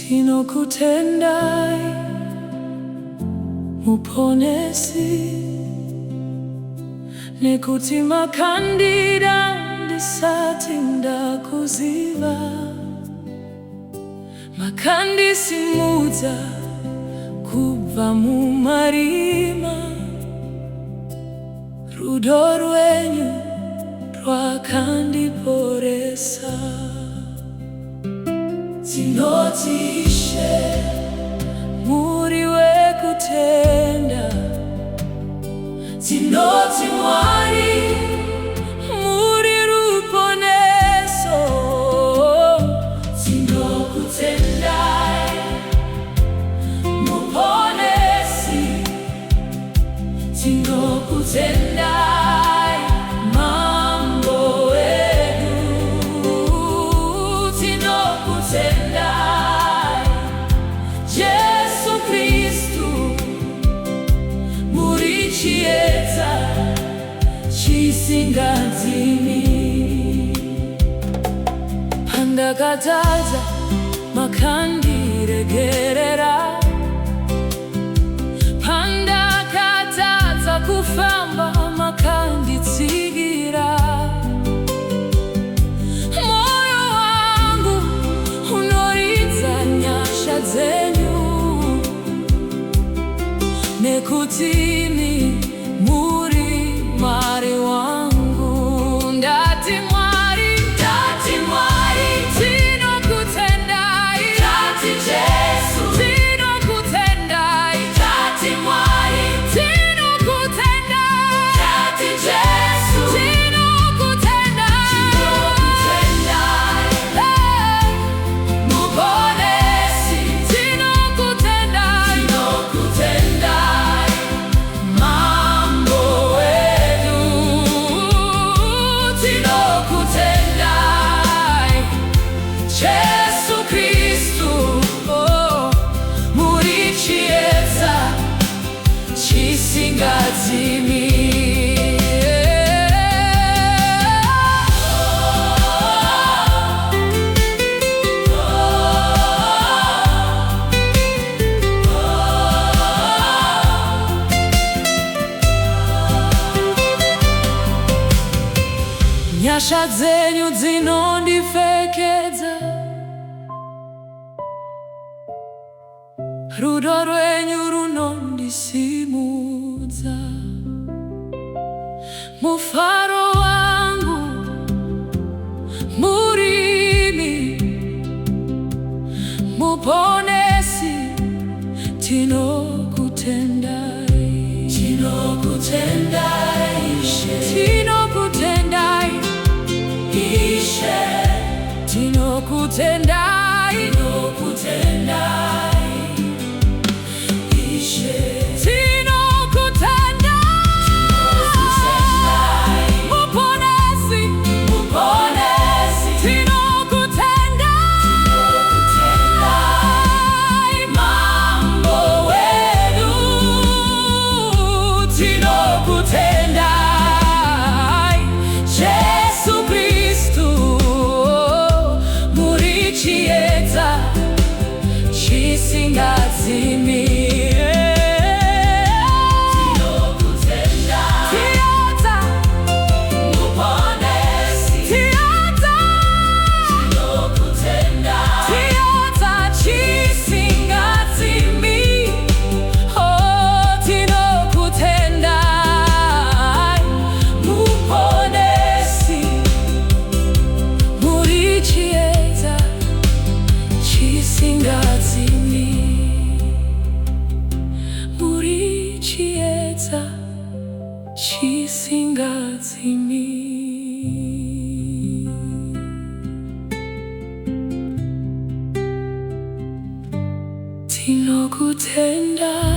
Tinokutendai Muponesi, nekuti makandira ndisati ndakuziva, makandisimudza kubva mumarima. Rudo rwenyu rwakandiporesa. Tinoti Ishe, muri wekutenda. Tinoti Mwari, muri ruponeso. Tinokutendai Muponesi, tinokutendai mambo edu. Tinokutendai Yesu Kristu, muri chiedza chisingadzimi. Pandakatadza makandiregerera, pandakatadza kufamba makanditsigira. Moyo wangu unoridza nyasha dzenyu, nekuti imi muri Mwari wangu. Ndati Mwari, ndati Mwari, tinokutendai. Ndati Jesu, tinokutendai. Ndati Mwari, tinokutendai. Ndati Jesu, tinokutendai. Tinokutendai Muponesi, tinokutendai. Tinokutendai mambo edu. Tinokutendai Yesu Kristu, muri chiedza chisingadzimi. Nyasha dzenyu dzinondipfekedza, rudo rwenyu runondisimudza. Mufaro wangu murimi, Muponesi, tinokutendai. Tinokutendai Ishe, tinokutendai Ishe, tinokutendai. Tinokutendai Ishe, tinokutendai Muponesi, Muponesi, tinokutendai mambo edu. Tinokutendai Yesu Kristu, muri chiedza chisingadzimi. Chisingadzimi. Tinokutendai.